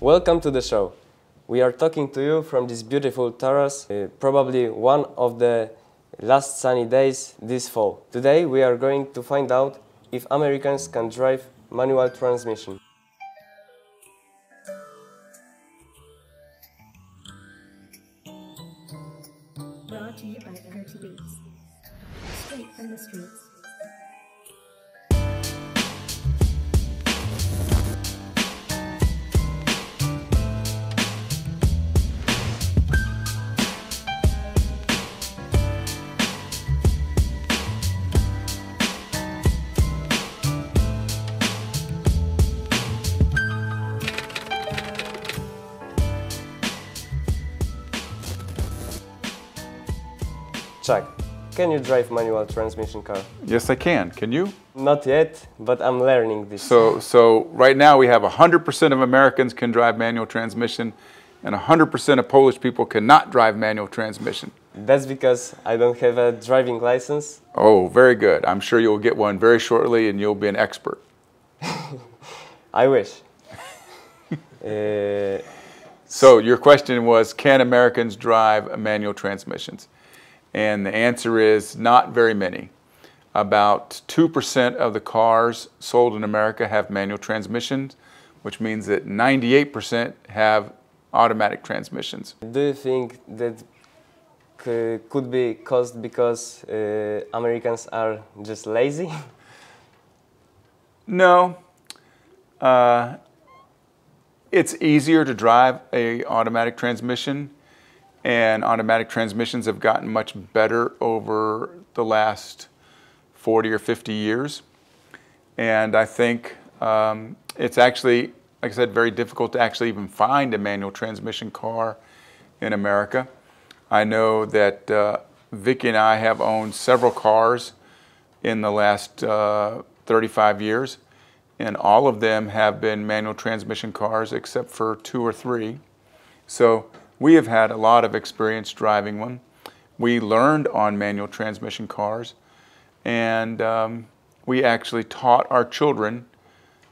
Welcome to the show. We are talking to you from this beautiful terrace, probably one of the last sunny days this fall. Today we are going to find out if Americans can drive manual transmission. Brought to you by Dirty Beats. Straight from the streets. Chuck, can you drive manual transmission car? Yes, I can. Can you? Not yet, but I'm learning this. So right now we have 100% of Americans can drive manual transmission, and 100% of Polish people cannot drive manual transmission. That's because I don't have a driving license. Oh, very good. I'm sure you'll get one very shortly, and you'll be an expert. I wish. So your question was, can Americans drive manual transmissions? And the answer is not very many. About 2% of the cars sold in America have manual transmissions, which means that 98% have automatic transmissions. Do you think that could be caused because Americans are just lazy? No. It's easier to drive an automatic transmission, and automatic transmissions have gotten much better over the last 40 or 50 years. And I think it's actually, like I said, very difficult to actually even find a manual transmission car in America. I know that Vicky and I have owned several cars in the last 35 years, and all of them have been manual transmission cars except for 2 or 3. So we have had a lot of experience driving one. We learned on manual transmission cars, and we actually taught our children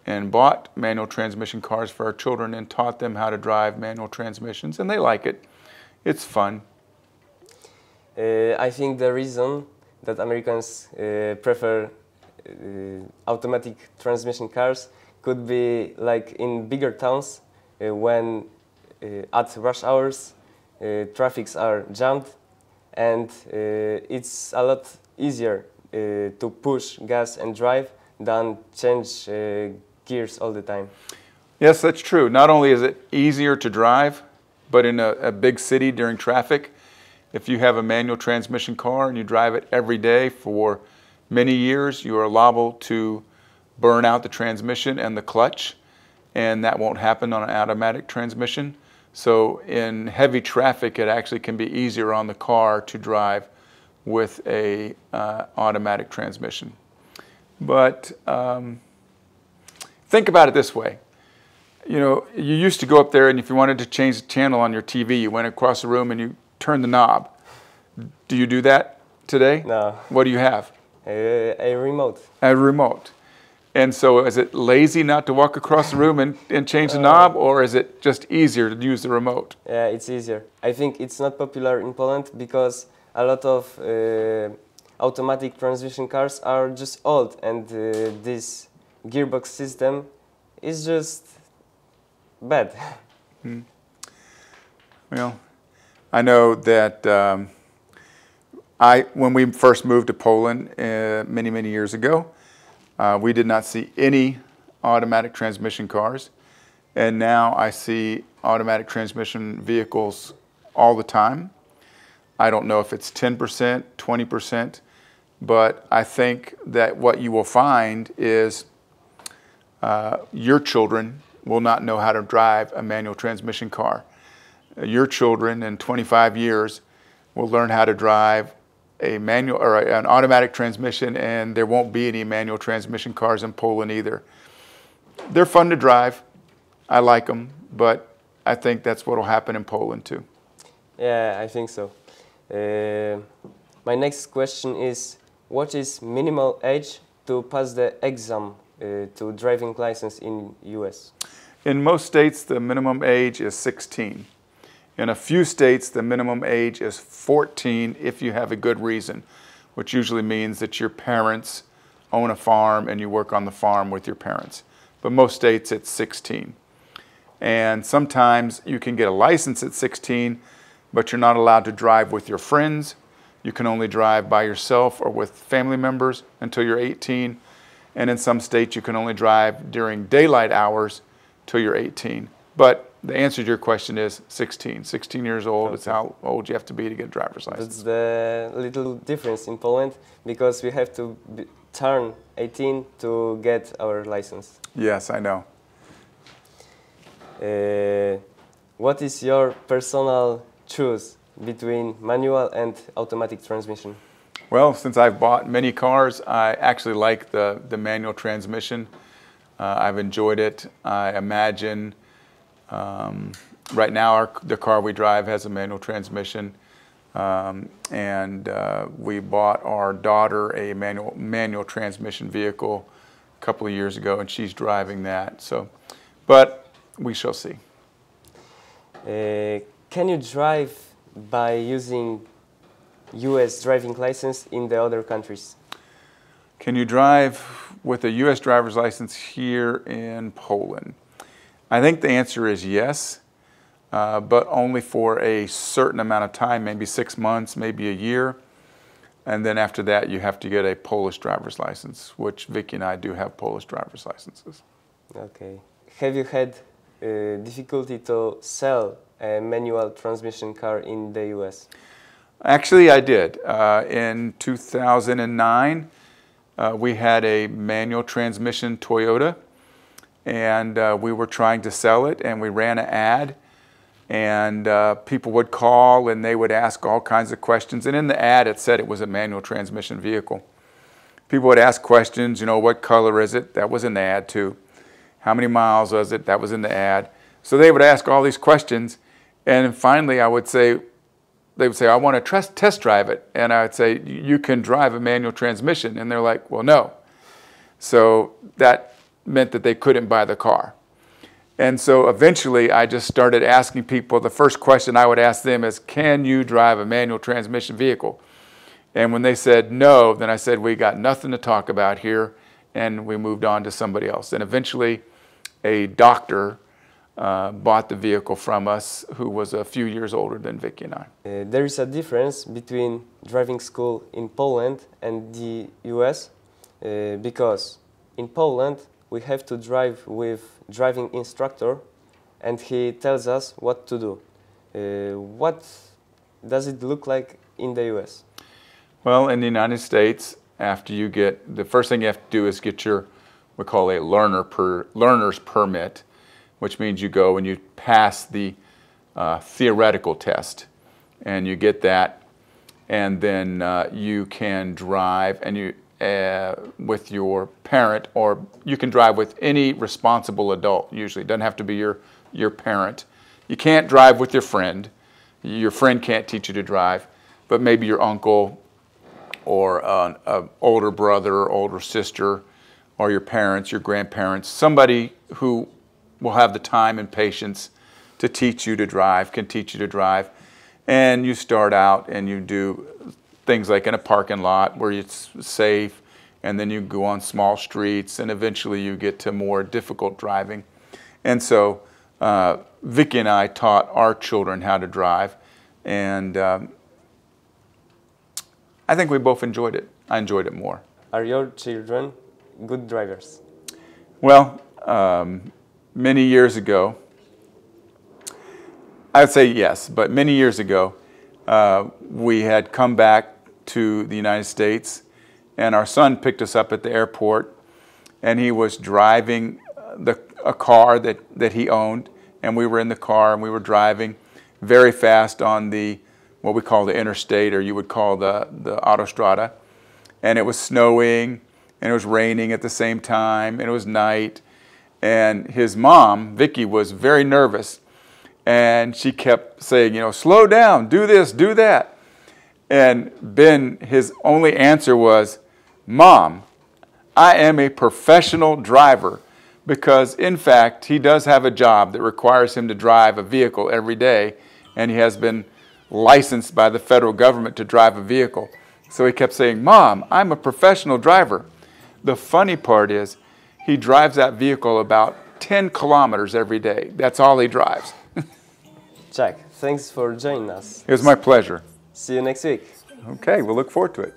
and bought manual transmission cars for our children and taught them how to drive manual transmissions, and they like it. It's fun. I think the reason that Americans prefer automatic transmission cars could be like in bigger towns when at rush hours traffics are jammed, and it's a lot easier to push gas and drive than change gears all the time. Yes, that's true. Not only is it easier to drive, but in a big city during traffic, if you have a manual transmission car and you drive it every day for many years, you are liable to burn out the transmission and the clutch, and that won't happen on an automatic transmission. So in heavy traffic, it actually can be easier on the car to drive with a automatic transmission. But think about it this way. You know, you used to go up there, and if you wanted to change the channel on your TV, you went across the room and you turned the knob. Do you do that today? No. What do you have? A remote. A remote. And so is it lazy not to walk across the room and change the knob, or is it just easier to use the remote? Yeah, it's easier. I think it's not popular in Poland because a lot of automatic transmission cars are just old, and this gearbox system is just bad. Well, I know that when we first moved to Poland many, many years ago, we did not see any automatic transmission cars, and now I see automatic transmission vehicles all the time. I don't know if it's 10%, 20%, but I think that what you will find is your children will not know how to drive a manual transmission car. Your children in 25 years will learn how to drive a manual or an automatic transmission, and there won't be any manual transmission cars in Poland either. They're fun to drive. I like them, but I think that's what will happen in Poland too. Yeah, I think so. My next question is, what is minimal age to pass the exam to driving license in US? In most states, the minimum age is 16. In a few states, the minimum age is 14 if you have a good reason, which usually means that your parents own a farm and you work on the farm with your parents. But most states, it's 16. And sometimes you can get a license at 16, but you're not allowed to drive with your friends. You can only drive by yourself or with family members until you're 18. And in some states, you can only drive during daylight hours till you're 18. But the answer to your question is 16. 16 years old is how old you have to be to get a driver's license. That's the little difference in Poland, because we have to turn 18 to get our license. Yes, I know. What is your personal choice between manual and automatic transmission? Well, since I've bought many cars, I actually like the manual transmission. I've enjoyed it. I imagine right now the car we drive has a manual transmission, and we bought our daughter a manual transmission vehicle a couple of years ago, and she's driving that. So, but we shall see. Can you drive by using U.S. driving license in the other countries? Can you drive with a U.S. driver's license here in Poland? I think the answer is yes, but only for a certain amount of time, maybe 6 months, maybe a year. And then after that, you have to get a Polish driver's license, which Vicky and I do have Polish driver's licenses. Okay. Have you had difficulty to sell a manual transmission car in the U.S.? Actually, I did. In 2009, we had a manual transmission Toyota, and we were trying to sell it, and we ran an ad, and people would call and they would ask all kinds of questions, and in the ad it said it was a manual transmission vehicle. People would ask questions, you know, what color is it? That was in the ad too. How many miles was it? That was in the ad. So they would ask all these questions, and finally they would say, I want to test drive it. And I would say, you can drive a manual transmission. And they're like, well, no. So that meant that they couldn't buy the car. And so eventually I just started asking people, the first question I would ask them is, can you drive a manual transmission vehicle? And when they said no, then I said, we got nothing to talk about here. And we moved on to somebody else. And eventually a doctor bought the vehicle from us, who was a few years older than Vicky and I. There is a difference between driving school in Poland and the US, because in Poland we have to drive with driving instructor, and he tells us what to do. What does it look like in the US? Well, in the United States, after you the first thing you have to do is get your, we call a learner's permit, which means you go and you pass the theoretical test, and you get that, and then you can drive and with your parent, or you can drive with any responsible adult. Usually, it doesn't have to be your parent. You can't drive with your friend. Your friend can't teach you to drive, but maybe your uncle or an older brother or older sister, or your parents, your grandparents, somebody who will have the time and patience to teach you to drive, can teach you to drive. And you start out and you do things like in a parking lot where it's safe, and then you go on small streets, and eventually you get to more difficult driving. And so Vicky and I taught our children how to drive, and I think we both enjoyed it. I enjoyed it more. Are your children good drivers? Well, many years ago, I would say yes, but many years ago, we had come back to the United States, and our son picked us up at the airport, and he was driving a car that he owned, and we were in the car, and we were driving very fast on what we call the interstate, or you would call the autostrada, and it was snowing, and it was raining at the same time, and it was night. And his mom, Vicky, was very nervous, and she kept saying, you know, slow down, do this, do that. And Ben, his only answer was, Mom, I am a professional driver. because in fact he does have a job that requires him to drive a vehicle every day, and he has been licensed by the federal government to drive a vehicle. So he kept saying, "Mom, I'm a professional driver." The funny part is he drives that vehicle about 10 kilometers every day. That's all he drives. Jack, thanks for joining us. It was my pleasure. See you next week. Okay, we'll look forward to it.